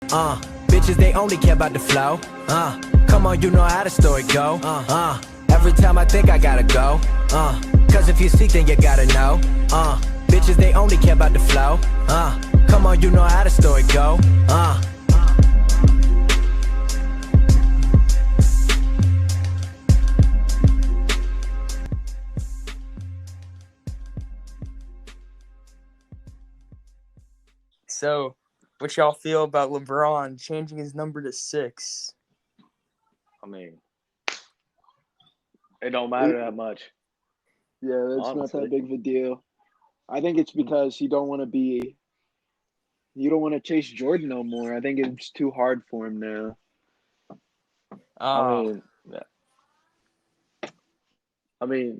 Bitches, they only care about the flow. Come on, you know how the story go. Every time I think I gotta go. Cause if you seek, then you gotta know. Bitches, they only care about the flow. Come on, you know how the story go. So, what y'all feel about LeBron changing his number to 6? I mean, it don't matter that much. Yeah, that's Honestly. not that big of a deal. I think it's because you don't want to chase Jordan no more. I think it's too hard for him now. I mean,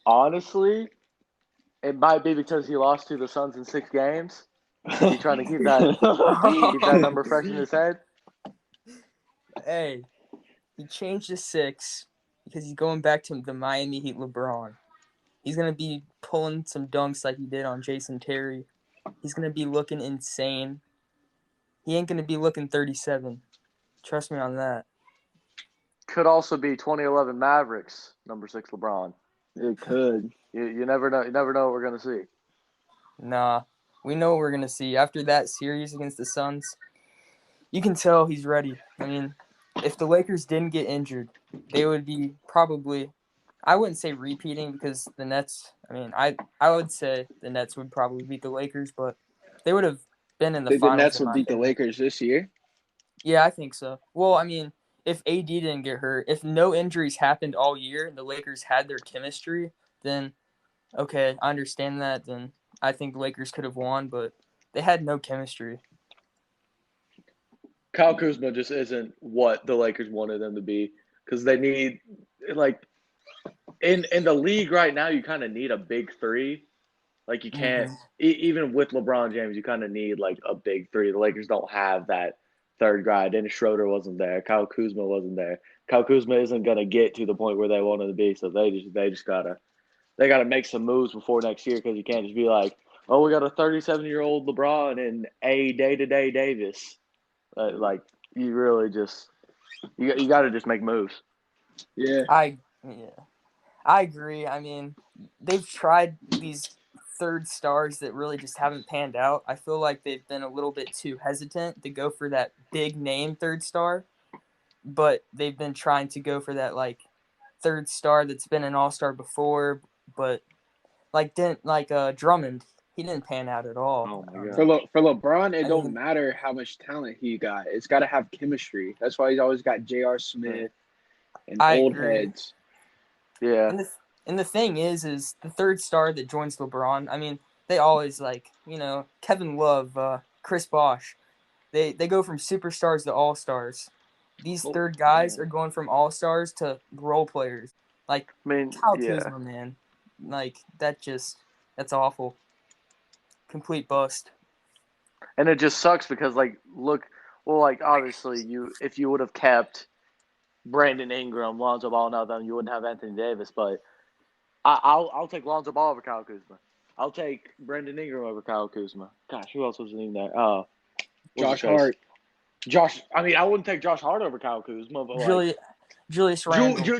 honestly, it might be because he lost to the Suns in 6 games. He's trying to keep that number fresh in his head. Hey, he changed to 6 because he's going back to the Miami Heat LeBron. He's going to be pulling some dunks like he did on Jason Terry. He's going to be looking insane. He ain't going to be looking 37. Trust me on that. Could also be 2011 Mavericks, number 6 LeBron. It could. You never know. You never know what we're going to see. Nah, we know what we're going to see. After that series against the Suns, you can tell he's ready. I mean, if the Lakers didn't get injured, they would be probably, I wouldn't say repeating because the Nets, I would say the Nets would probably beat the Lakers, but they would have been in the Think finals. the Nets will beat the Lakers this year? Yeah, I think so. Well, I mean, if AD didn't get hurt, if no injuries happened all year and the Lakers had their chemistry, then, okay, I understand that. Then I think the Lakers could have won, but they had no chemistry. Kyle Kuzma just isn't what the Lakers wanted them to be because they need, like, in the league right now, you kind of need a big 3. Like, you can't, even with LeBron James, you kind of need, like, a big 3. The Lakers don't have that third guy. Dennis Schroeder wasn't there. Kyle Kuzma wasn't there. Kyle Kuzma isn't going to get to the point where they wanted to be, so they just gotta make some moves before next year because you can't just be like, oh, we got a 37-year-old LeBron and a day-to-day Davis. Like, you really just you got to just make moves. Yeah. I agree. I mean, they've tried these third stars that really just haven't panned out. I feel like they've been a little bit too hesitant to go for that big name third star, but they've been trying to go for that like third star that's been an all-star before, but Drummond, he didn't pan out at all. Oh my God. For LeBron, it don't matter how much talent he got. It's got to have chemistry. That's why he's always got J.R. Smith and old heads. Yeah. And the thing is the third star that joins LeBron, I mean, they always Kevin Love, Chris Bosh, they go from superstars to all-stars. These third guys are going from all-stars to role players. Like, Kyle Kuzma, man. Like, that's awful. Complete bust. And it just sucks because, obviously, if you would have kept Brandon Ingram, Lonzo Ball, now then you wouldn't have Anthony Davis. But I'll take Lonzo Ball over Kyle Kuzma. I'll take Brandon Ingram over Kyle Kuzma. Gosh, who else was in there? Josh Hart. I wouldn't take Josh Hart over Kyle Kuzma, but Julius Randle.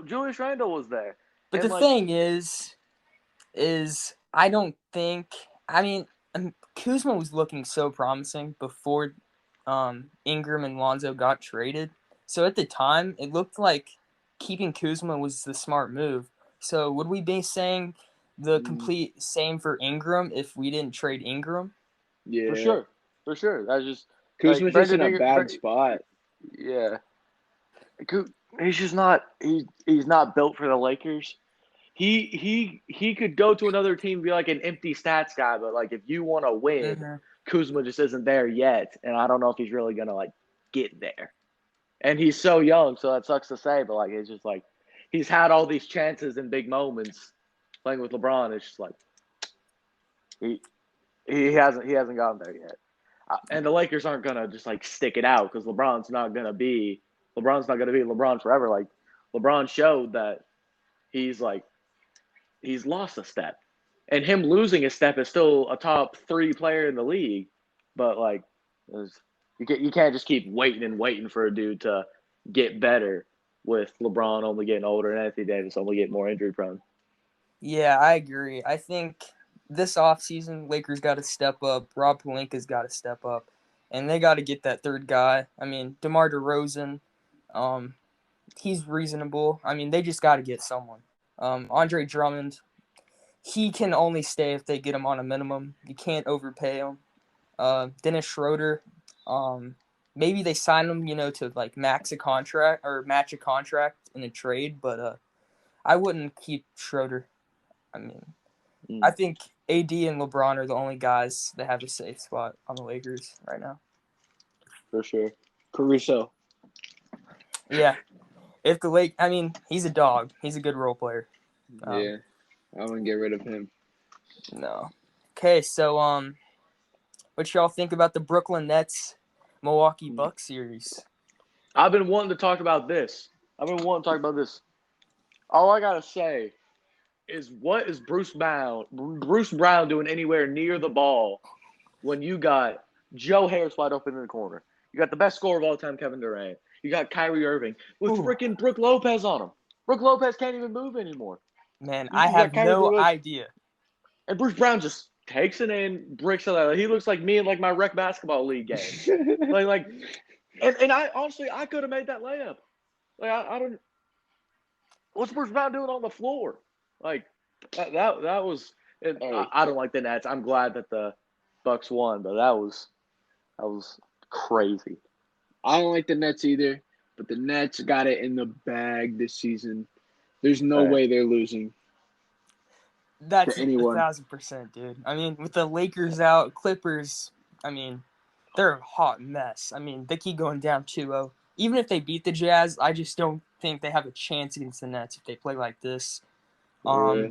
Julius Randle was there. But the thing is I don't think. I mean, Kuzma was looking so promising before Ingram and Lonzo got traded. So at the time, it looked like keeping Kuzma was the smart move. So would we be saying the complete same for Ingram if we didn't trade Ingram? Yeah, for sure. That's just Kuzma's just in a bad spot. Yeah, he's just not. He's not built for the Lakers. He could go to another team and be like an empty stats guy, but like if you want to win, Kuzma just isn't there yet, and I don't know if he's really gonna get there. And he's so young, so that sucks to say, but it's just he's had all these chances in big moments playing with LeBron. It's just he hasn't gotten there yet. And the Lakers aren't gonna just stick it out because LeBron's not gonna be LeBron forever. LeBron showed that he's lost a step, and him losing a step is still a top 3 player in the league. but like you can't just keep waiting and waiting for a dude to get better with LeBron only getting older and Anthony Davis only getting more injury prone. Yeah, I agree. I think this offseason, Lakers got to step up. Rob Pelinka's got to step up. And they got to get that third guy. I mean, DeMar DeRozan, he's reasonable. I mean, they just got to get someone. Andre Drummond, he can only stay if they get him on a minimum. You can't overpay him. Dennis Schroeder, maybe they sign him, to like match a contract in a trade, but I wouldn't keep Schroeder. I mean, I think AD and LeBron are the only guys that have a safe spot on the Lakers right now. For sure. Caruso. Yeah. He's a dog. He's a good role player. Yeah. I wouldn't get rid of him. No. Okay, so what y'all think about the Brooklyn Nets Milwaukee Bucks series? I've been wanting to talk about this. All I gotta say is, what is Bruce Brown doing anywhere near the ball when you got Joe Harris wide open in the corner? You got the best scorer of all time, Kevin Durant. You got Kyrie Irving with freaking Brook Lopez on him. Brook Lopez can't even move anymore. Man, I have no idea. And Bruce Brown just takes it in, bricks it out. He looks like me in like my rec basketball league game. And I honestly, I could have made that layup. Like I don't. What's Bruce Brown doing on the floor? Like that was. I don't like the Nets. I'm glad that the Bucks won, but that was crazy. I don't like the Nets either, but the Nets got it in the bag this season. There's no way they're losing. That's 1,000%, dude. I mean, with the Lakers out, Clippers, I mean, they're a hot mess. I mean, they keep going down 2-0. Even if they beat the Jazz, I just don't think they have a chance against the Nets if they play like this. I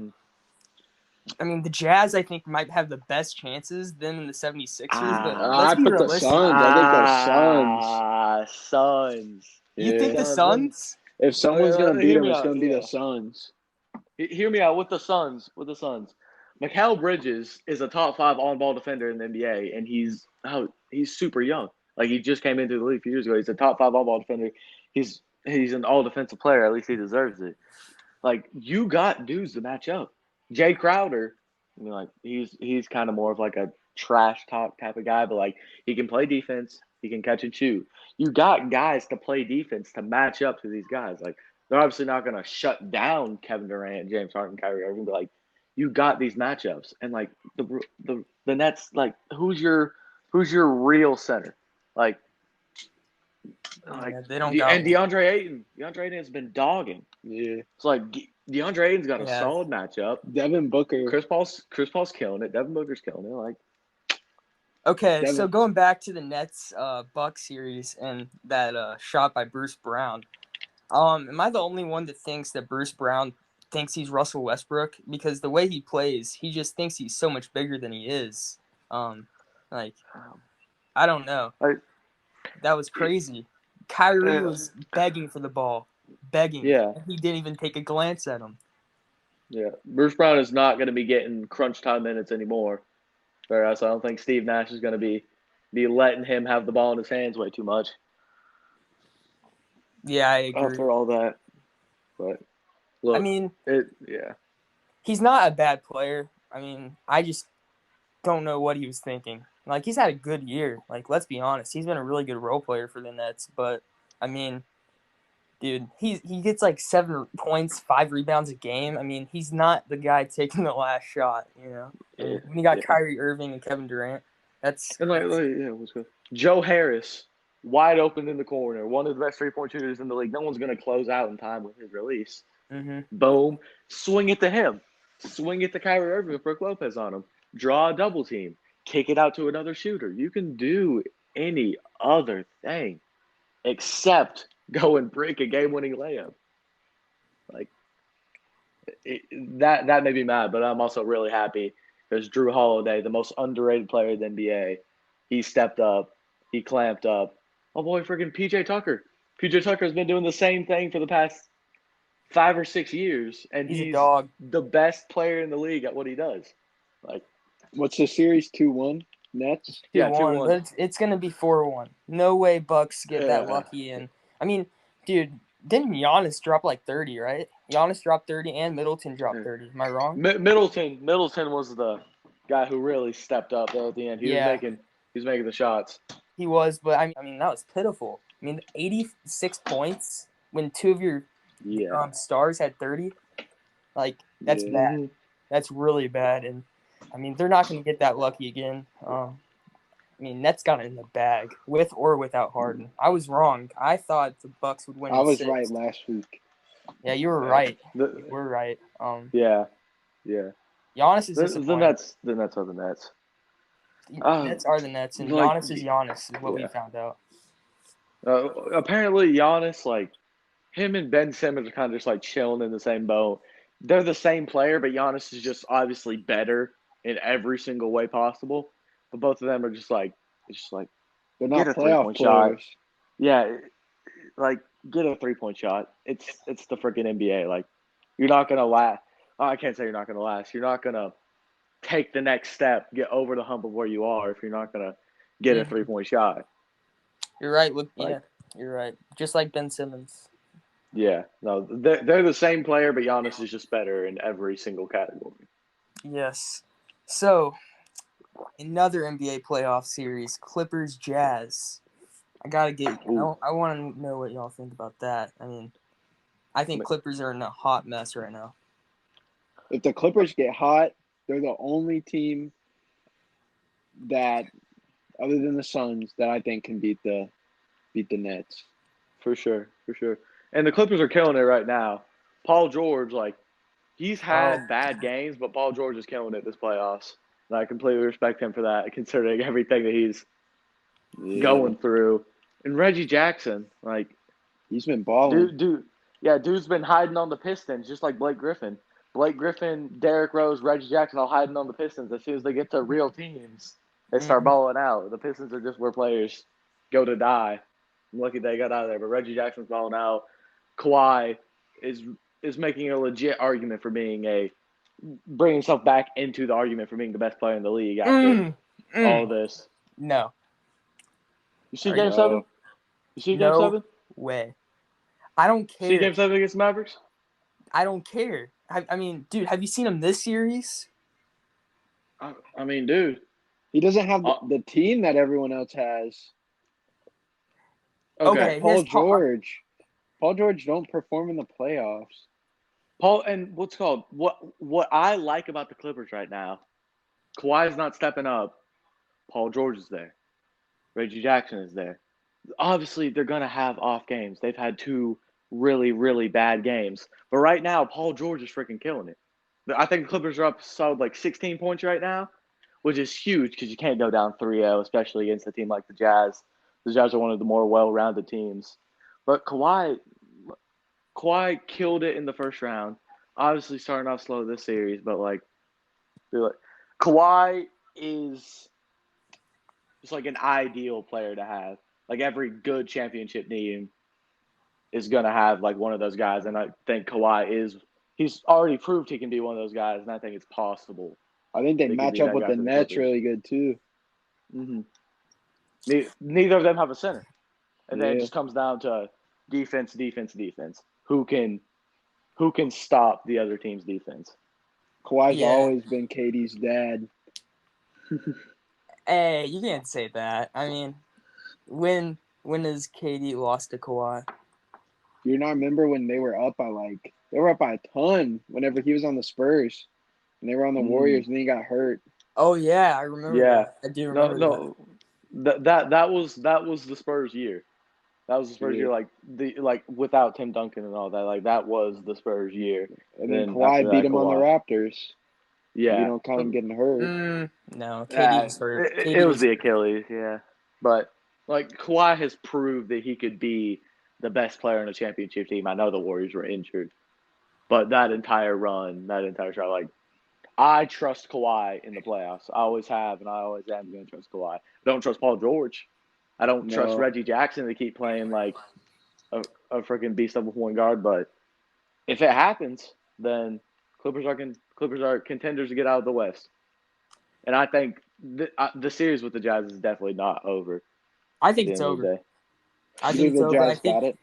mean, the Jazz, I think, might have the best chances than the 76ers. But let's be realistic. The Suns. I think the Suns. Suns. You think the Suns? If someone's going to beat them, it's going to be the Suns. Hear me out with the Suns. Mikal Bridges is a top 5 on-ball defender in the NBA, and he's super young. Like, he just came into the league a few years ago. He's a top 5 on-ball defender. He's an all-defensive player. At least he deserves it. Like, you got dudes to match up. Jay Crowder, I mean, like, he's kind of more of like a trash talk type of guy, but like, he can play defense. He can catch and shoot. You got guys to play defense to match up to these guys. Like, they're obviously not going to shut down Kevin Durant, James Harden, Kyrie Irving, but like, you got these matchups. And like the Nets, like, who's your real center? Like they don't got. And DeAndre Ayton has been dogging. Yeah, it's like DeAndre Ayton's got a solid matchup. Devin Booker, Chris Paul's killing it. Devin Booker's killing it. Like, okay, so going back to the Nets Bucks series and that shot by Bruce Brown. Am I the only one that thinks that Bruce Brown thinks he's Russell Westbrook? Because the way he plays, he just thinks he's so much bigger than he is. I don't know. That was crazy. Kyrie was begging for the ball. Begging. Yeah. He didn't even take a glance at him. Yeah. Bruce Brown is not going to be getting crunch time minutes anymore. Whereas I don't think Steve Nash is going to be letting him have the ball in his hands way too much. Yeah, I agree. For all that. But look, I mean, yeah. He's not a bad player. I mean, I just don't know what he was thinking. Like, he's had a good year. Like, let's be honest. He's been a really good role player for the Nets. But, I mean, dude, he gets like 7 points, 5 rebounds a game. I mean, he's not the guy taking the last shot, you know? Yeah. When you got Kyrie Irving and Kevin Durant, that's – And what's good? Joe Harris, wide open in the corner, one of the best 3-point shooters in the league. No one's going to close out in time with his release. Mm-hmm. Boom. Swing it to him. Swing it to Kyrie Irving with Brook Lopez on him. Draw a double team. Kick it out to another shooter. You can do any other thing except go and break a game-winning layup. Like, that made me mad, but I'm also really happy because Drew Holiday, the most underrated player in the NBA, he stepped up. He clamped up. Oh, boy, freaking P.J. Tucker. P.J. Tucker's been doing the same thing for the past 5 or 6 years, and he's a dog. The best player in the league at what he does. Like, what's the series? 2-1 Nets. Yeah, 2-1, 2-1. but it's gonna be 4-1. No way Bucks get that Yeah. lucky. And I mean, dude, didn't Giannis drop like 30, right? Giannis dropped 30 and Middleton dropped 30. Am I wrong? Middleton was the guy who really stepped up there at the end. He was Yeah, making the shots. he was, but I mean that was pitiful. I mean, 86 points when two of your Yeah. stars had 30. Like that's Yeah. bad. That's really bad, and I mean they're not going to get that lucky again. I mean Nets got it in the bag with or without Harden. I was wrong. I thought the Bucks would win. I was 6. right last week. Yeah, you were right. The- You were right. yeah. Giannis is The disappointing. Nets are the Nets. Nets are the Nets, and like, Giannis is Giannis, is what we yeah. found out. Apparently, Giannis, like, him and Ben Simmons are kind of just like chilling in the same boat. They're the same player, but Giannis is just obviously better in every single way possible. But both of them are just like, They're get not a playoff 3-point shot. players. Yeah, like get a 3-point shot. It's the freaking NBA. Like, you're not gonna last. Oh, I can't say you're not gonna last. You're not gonna take the next step, get over the hump of where you are if you're not gonna get a 3-point shot. You're right. Look, Like- yeah, you're right. Just like Ben Simmons. Yeah, no, they're the same player, but Giannis is just better in every single category. Yes. So, another NBA playoff series, Clippers Jazz. I gotta get. I want to know what y'all think about that. I mean, I think Clippers are in a hot mess right now. If the Clippers get hot, they're the only team that, other than the Suns, that I think can beat the Nets. For sure. And the Clippers are killing it right now. Paul George, like, he's had bad games, but Paul George is killing it this playoffs. And I completely respect him for that, considering everything that he's going through. And Reggie Jackson, like, he's been balling. Dude's been hiding on the Pistons, just like Blake Griffin. Blake Griffin, Derrick Rose, Reggie Jackson all hiding on the Pistons. As soon as they get to real teams, they start balling out. The Pistons are just where players go to die. I'm lucky they got out of there, but Reggie Jackson's balling out. Kawhi is making a legit argument for bringing himself back into the argument for being the best player in the league after all this. No. You see Game 7? You see Game 7? Way. I don't care. See Game 7 against the Mavericks? I don't care. I mean, dude, have you seen him this series? I mean, dude. He doesn't have the team that everyone else has. Okay, Paul George don't perform in the playoffs. And what I like about the Clippers right now, Kawhi's not stepping up. Paul George is there. Reggie Jackson is there. Obviously, they're going to have off games. They've had 2 really, really bad games. But right now, Paul George is freaking killing it. I think the Clippers are up solid like 16 points right now, which is huge because you can't go down 3-0, especially against a team like the Jazz. The Jazz are one of the more well-rounded teams. But Kawhi killed it in the first round. Obviously starting off slow this series, but Kawhi is just like an ideal player to have. Like every good championship team is going to have like one of those guys. And I think Kawhi he's already proved he can be one of those guys. And I think it's possible. I think they match up with the Nets really good too. Mm-hmm. Neither of them have a center. And then it just comes down to defense. Who can stop the other team's defense? Kawhi's always been KD's dad. Hey, you can't say that. I mean, when has KD lost to Kawhi? Do you not remember when they were up by a ton whenever he was on the Spurs and they were on the Warriors and then he got hurt? Oh yeah, I remember. Yeah, that. I do remember. No. That was the Spurs year. That was the Spurs year, like without Tim Duncan and all that. Like that was the Spurs year. And then Kawhi beat him on the Raptors. Yeah, you don't count him getting hurt. No, KD was hurt. It was the Achilles. Yeah, but like Kawhi has proved that he could be the best player in a championship team. I know the Warriors were injured, but that entire shot, like I trust Kawhi in the playoffs. I always have, and I always am going to trust Kawhi. I don't trust Paul George. I don't trust Reggie Jackson to keep playing like a freaking beast of a point guard. But if it happens, then Clippers are contenders to get out of the West. And I think the series with the Jazz is definitely not over I at think the it's end of the over. day. I You think think it's the over. Jazz got it?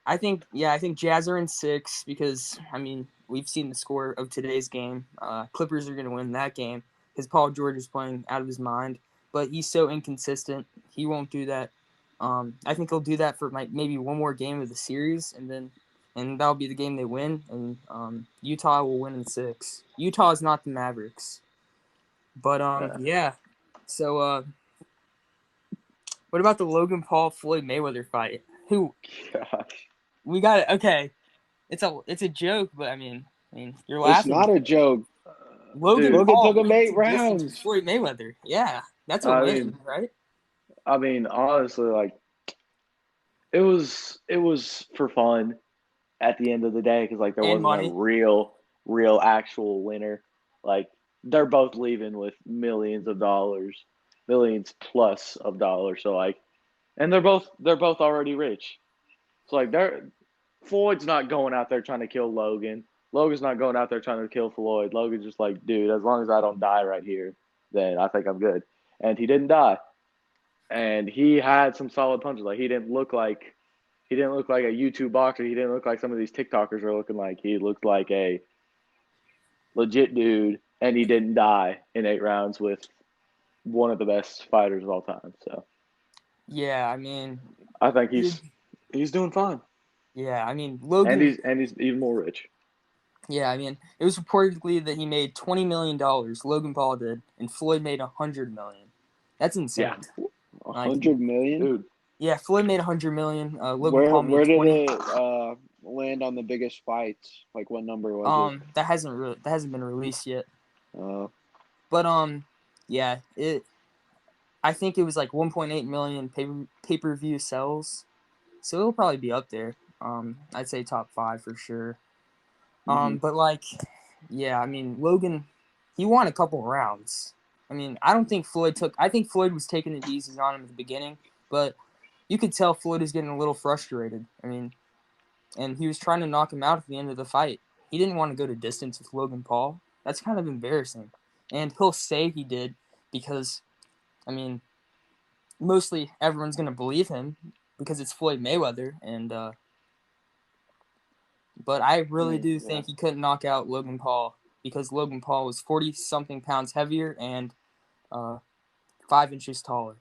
I think Jazz are in 6 because we've seen the score of today's game. Clippers are going to win that game because Paul George is playing out of his mind, but he's so inconsistent. He won't do that. I think he'll do that for maybe one more game of the series, and that'll be the game they win. And Utah will win in 6. Utah is not the Mavericks, but yeah. So what about the Logan Paul Floyd Mayweather fight? Who Gosh. we got it? Okay. It's a joke, but you're It's laughing. not a joke. Logan Dude, Logan Paul took him went 8 the distance with rounds. Floyd Mayweather. Yeah, that's a I win, mean, right? honestly, like it was for fun at the end of the day because like there And wasn't a money. real actual winner. Like they're both leaving with millions of dollars, millions plus of dollars. So like, and they're both already rich. So like Floyd's not going out there trying to kill Logan. Logan's not going out there trying to kill Floyd. Logan's just like, dude, as long as I don't die right here, then I think I'm good. And he didn't die. And he had some solid punches. Like he didn't look like a YouTube boxer. He didn't look like some of these TikTokers are looking like. He looked like a legit dude, and he didn't die in 8 rounds with one of the best fighters of all time. So Yeah, I think he- he's doing fine, yeah, and Logan. he's even more rich. Yeah, it was reportedly that he made $20 million. Logan Paul did, and Floyd made $100 million. That's insane. Yeah, 100 million? dude. Yeah, Floyd made $100 million. Logan Paul Where made did 20. it land on the biggest fights? Like what number was That hasn't been released yet. it? But yeah, I think it was like 1.8 million pay-per-view sales. So it'll probably be up there. I'd say top 5 for sure. But yeah, Logan, he won a couple rounds. I don't think I think Floyd was taking it easy on him at the beginning, but you could tell Floyd was getting a little frustrated. And he was trying to knock him out at the end of the fight. He didn't want to go to distance with Logan Paul. That's kind of embarrassing. And he'll say he did because, mostly everyone's going to believe him because it's Floyd Mayweather. But I really do think he couldn't knock out Logan Paul because Logan Paul was 40-something pounds heavier and 5 inches taller.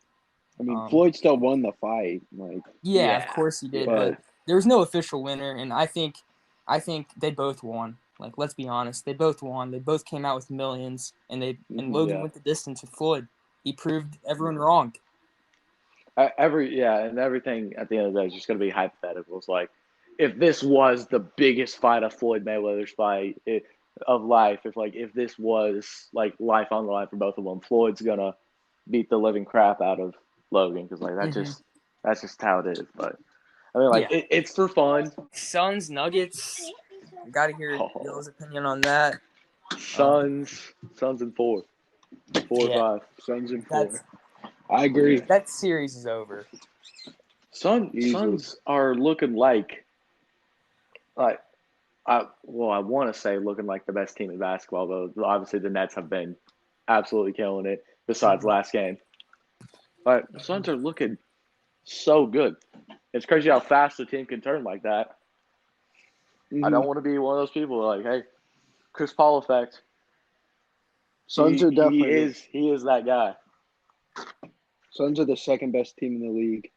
Floyd still won the fight. Yeah, of course he did, but there was no official winner, and I think they both won. Like, let's be honest, they both won. They both came out with millions, and Logan went the distance with Floyd. He proved everyone wrong. And everything at the end of the day is just going to be hypothetical. It's like, if this was the biggest fight of Floyd Mayweather's fight of life, if this was like life on the line for both of them, Floyd's gonna beat the living crap out of Logan because that's just how it is. But it's for fun. Suns Nuggets. Got to hear Bill's opinion on that. Suns in 4, 5. Suns in 4. I agree. That series is over. Suns are looking like I want to say looking like the best team in basketball, though. Obviously, the Nets have been absolutely killing it. Besides last game, but the Suns are looking so good. It's crazy how fast a team can turn like that. Mm-hmm. I don't want to be one of those people like, hey, Chris Paul effect. Suns are definitely he is that guy. Suns are the second best team in the league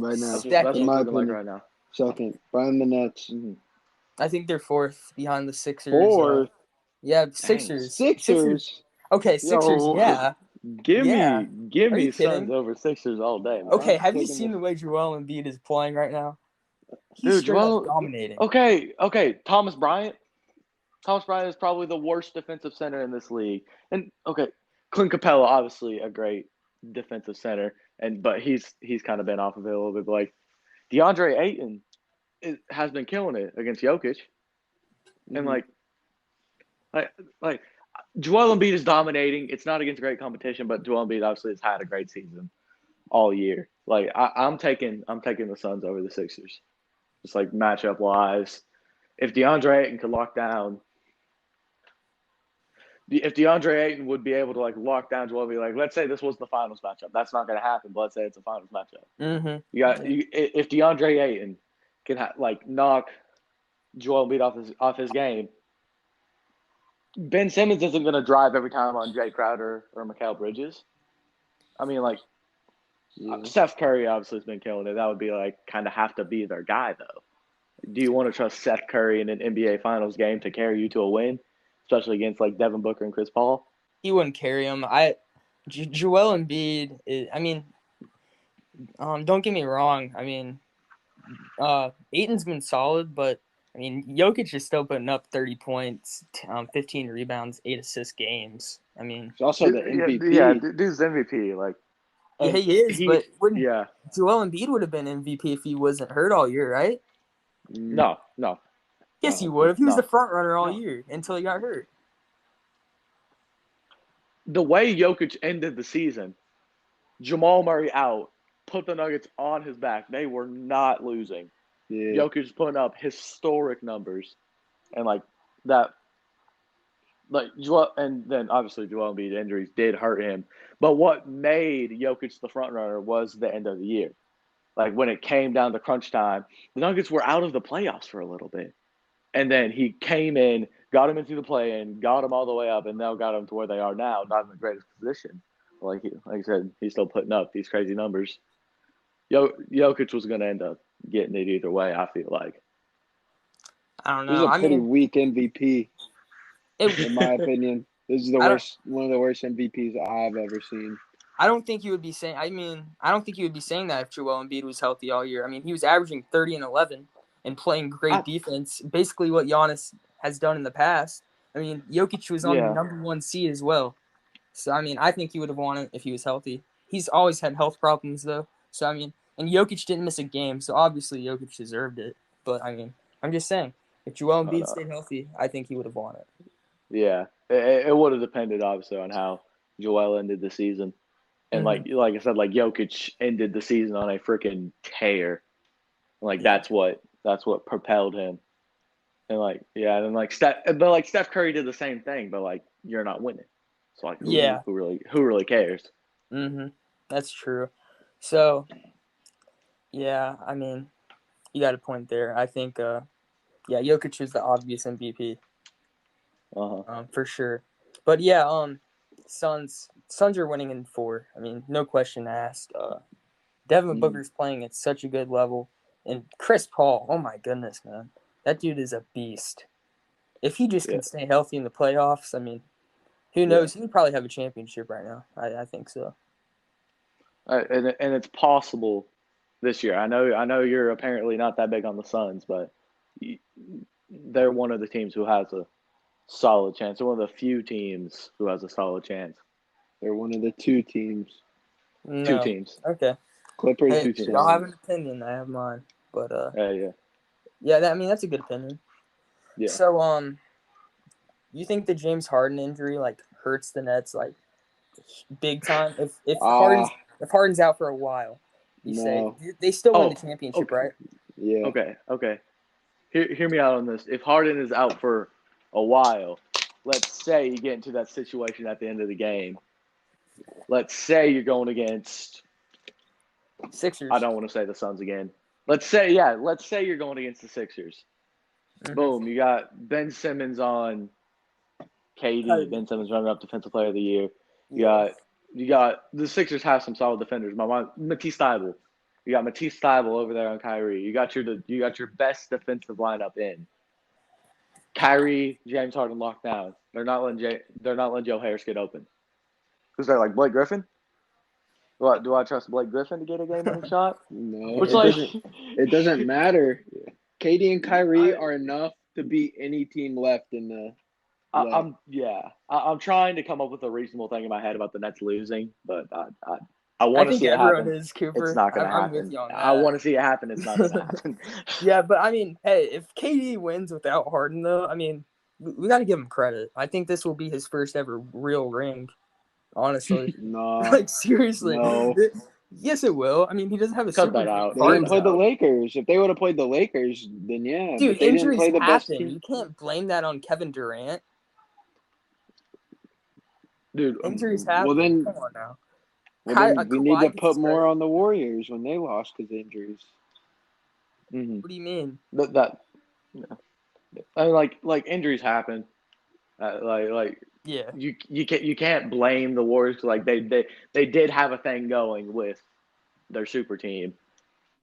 right now. That's in my what opinion. like right now. Second, behind the Nets. Mm-hmm. I think they're 4th behind the Sixers. 4th? Yeah, Sixers. Sixers. Okay, Sixers. Yo, yeah. Give me Suns kidding? over Sixers all day, man. Okay, have you seen the way Joel Embiid is playing right now? He's Dude, Joel dominating. Okay. Thomas Bryant. Thomas Bryant is probably the worst defensive center in this league. And Clint Capella, obviously a great defensive center, but he's kind of been off of it a little bit. But like DeAndre Ayton has been killing it against Jokic, and like Joel Embiid is dominating. It's not against great competition, but Joel Embiid obviously has had a great season all year. Like I'm taking the Suns over the Sixers, just like matchup wise. If DeAndre Ayton could lock down if DeAndre Ayton would be able to like lock down Joel Embiid, like let's say this was the finals matchup, that's not going to happen. But let's say it's a finals matchup. Mm-hmm. If DeAndre Ayton can like knock Joel Embiid off his game, Ben Simmons isn't going to drive every time on Jay Crowder or Mikal Bridges. I mean, like Steph Curry obviously has been killing it. That would be like kind of have to be their guy though. Do you want to trust Seth Curry in an NBA Finals game to carry you to a win, especially against like Devin Booker and Chris Paul? He wouldn't carry him. Joel Embiid is, I mean, don't get me wrong. I mean, Ayton's been solid, but I mean, Jokic is still putting up 30 points, 15 rebounds, 8 assist games. I mean, He's also the MVP. Yeah, dude's MVP. Like, he is, but yeah, Joel Embiid would have been MVP if he wasn't hurt all year, right? No. Yes, he would. If he was the front runner all year until he got hurt. The way Jokic ended the season, Jamal Murray out, put the Nuggets on his back. They were not losing. Yeah. Jokic putting up historic numbers, and like that, like and then obviously Joel Embiid injuries did hurt him. But what made Jokic the front runner was the end of the year. Like when it came down to crunch time, the Nuggets were out of the playoffs for a little bit. And then he came in, got him into the play-in, got him all the way up, and now got him to where they are now, not in the greatest position. Like I said, he's still putting up these crazy numbers. Jokic was going to end up getting it either way, I feel like. I don't This know. is a pretty weak MVP, in my opinion. This is one of the worst MVPs I've ever seen. I don't think you would be saying. I don't think you would be saying that if Joel Embiid was healthy all year. I mean, he was averaging 30 and 11 and playing great defense, basically what Giannis has done in the past. I mean, Jokic was on the number 1 seed as well. So, I mean, I think he would have won it if he was healthy. He's always had health problems, though. So, I mean, and Jokic didn't miss a game, so obviously Jokic deserved it. But, I mean, I'm just saying, if Joel Embiid stayed healthy, I think he would have won it. Yeah, it would have depended, obviously, on how Joel ended the season. And, like I said, like Jokic ended the season on a freaking tear. Like, that's what propelled him. And, like, Steph Curry did the same thing, but, like, you're not winning. So, like, who really cares? Mm-hmm. That's true. So, yeah, I mean, you got a point there. I think, Jokic is the obvious MVP. For sure. But, yeah, Suns are winning in 4. I mean, no question asked. Devin Booker's playing at such a good level. And Chris Paul, oh, my goodness, man. That dude is a beast. If he just can stay healthy in the playoffs, I mean, who knows? He would probably have a championship right now. I think so. And it's possible this year. I know you're apparently not that big on the Suns, but they're one of the teams who has a solid chance. They're one of the few teams who has a solid chance. They're one of the 2 teams. No. 2 teams. Okay. Clippers. Hey, 2 teams. y'all have an opinion. I have mine. But yeah, that's a good opinion. Yeah. So you think the James Harden injury like hurts the Nets like big time? If Harden's out for a while, you say they still win the championship, right? Yeah. Okay. Hear me out on this. If Harden is out for a while, let's say you get into that situation at the end of the game. Let's say you're going against Sixers. I don't want to say the Suns again. Let's say you're going against the Sixers. Mm-hmm. Boom, you got Ben Simmons on KD. Ben Simmons runner-up Defensive Player of the Year. You got the Sixers have some solid defenders. Matisse Thybulle. You got Matisse Thybulle over there on Kyrie. You got your best defensive lineup in. Kyrie, James Harden locked down. They're not letting Joe Harris get open. Who's there, like Blake Griffin? Do I trust Blake Griffin to get a game-winning shot? No, it doesn't matter. KD and Kyrie are enough to beat any team left in the. I'm trying to come up with a reasonable thing in my head about the Nets losing, but I want to see it happen. Is, Cooper. It's not going to happen. I'm with you on that. I want to see it happen. It's not going to happen. Yeah, but I mean, hey, if KD wins without Harden, though, I mean, we got to give him credit. I think this will be his first ever real ring. Honestly, no, like seriously, no. Yes, it will. I mean, he doesn't have a Cut super. that out. They didn't play the Lakers. If they would have played the Lakers, then yeah. Dude, they injuries didn't play the best happen. team. You can't blame that on Kevin Durant. dude. Injuries happen. Well, then- Come on now. Well, then we need Kawhi to gets put more hurt. on the Warriors when they lost because of injuries. Mhm. What do you mean? That yeah. I mean, like injuries happen. Like Yeah. you can't blame the Warriors. 'Cause, like they did have a thing going with their super team,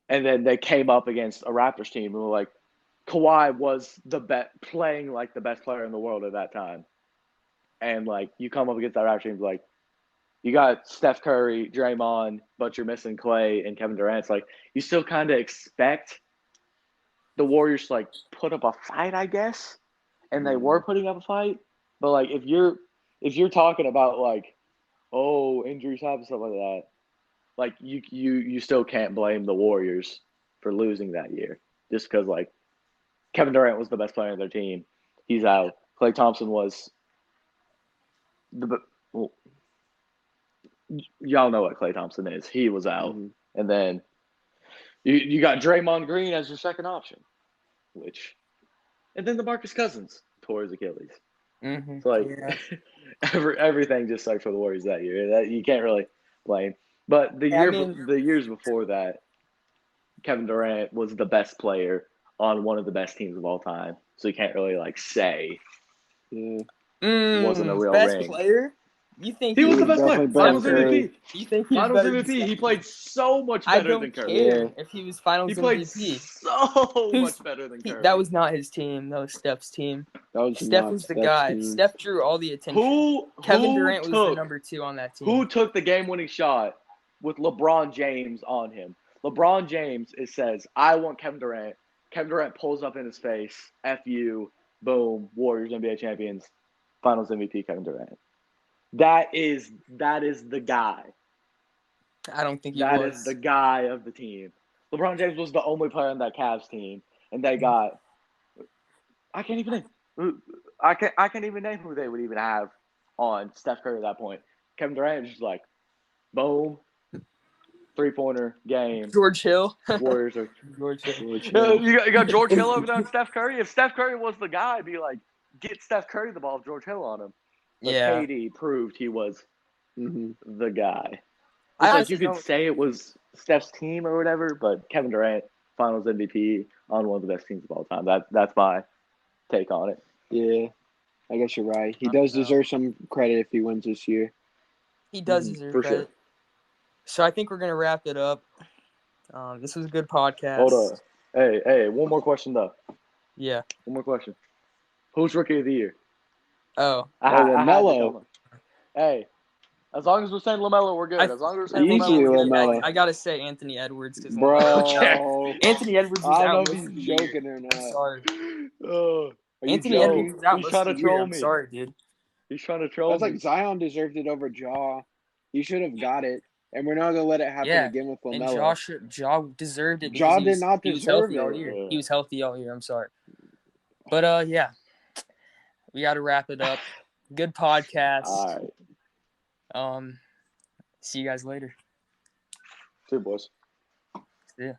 and then they came up against a Raptors team who were like Kawhi was playing like the best player in the world at that time, and like you come up against that Raptors team like you got Steph Curry, Draymond, but you're missing Clay and Kevin Durant. It's like you still kind of expect the Warriors to like put up a fight, I guess, and they were putting up a fight. But like if you're talking about like injuries happen, stuff like that, like you still can't blame the Warriors for losing that year just because like Kevin Durant was the best player on their team. He's out. Klay Thompson was well, y'all know what Klay Thompson is. He was out, and then you got Draymond Green as your second option, and then the Marcus Cousins tore his Achilles. Mm-hmm. So like Yeah. everything just sucked for the Warriors that year. That you can't really blame. But the years before that, Kevin Durant was the best player on one of the best teams of all time. So you can't really like say wasn't a real best ring. player? You think He was the was best player. definitely better Finals than Curry. MVP. You think he's Finals better than MVP. He Steph played so much I better don't than Curry. care if he was Finals He played MVP. so much better than Curry. That was not his team. That was Steph's team. Steph was the guy. Team. Steph drew all the attention. Kevin Durant was the number 2 on that team. Who took the game-winning shot with LeBron James on him? LeBron James says, "I want Kevin Durant." Kevin Durant pulls up in his face. F you. Boom. Warriors NBA champions. Finals MVP Kevin Durant. That is the guy. I don't think he That was. is the guy of the team. LeBron James was the only player on that Cavs team, and they got. I can't even name who they would even have on Steph Curry at that point. Kevin Durant was just like, boom, 3-pointer game. George Hill. Warriors are. George Hill. You got George Hill over there on Steph Curry. If Steph Curry was the guy, I'd be like, get Steph Curry the ball with George Hill on him. But Yeah. KD proved he was the guy. I Like you could say it was Steph's team or whatever, but Kevin Durant, Finals MVP on one of the best teams of all time. That's my take on it. Yeah, I guess you're right. He does deserve some credit if he wins this year. He does deserve for credit. sure. So I think we're gonna wrap it up. This was a good podcast. Hold on. Hey, one more question though. Yeah. One more question. Who's Rookie of the Year? Oh. LaMelo. Hey, as long as we're saying LaMelo, we're good. As long as we're I saying think Easy, LaMelo, LaMelo. I gotta say Anthony Edwards because Bro. Anthony Edwards was I out. don't know if most of he's the year. joking or not. I'm sorry. Are you Anthony joking? Edwards was out He's most trying of to the year. troll I'm me. sorry, dude. He's trying to troll That's me. like Zion deserved it over Ja. He should have got it, and we're not gonna let it happen Yeah, again with and LaMelo. Ja deserved it. Ja because did not he was deserve healthy all it. year. Yeah. He was healthy all year. I'm sorry, but yeah, we got to wrap it up. Good podcast. All right. See you guys later. See you, boys. See ya.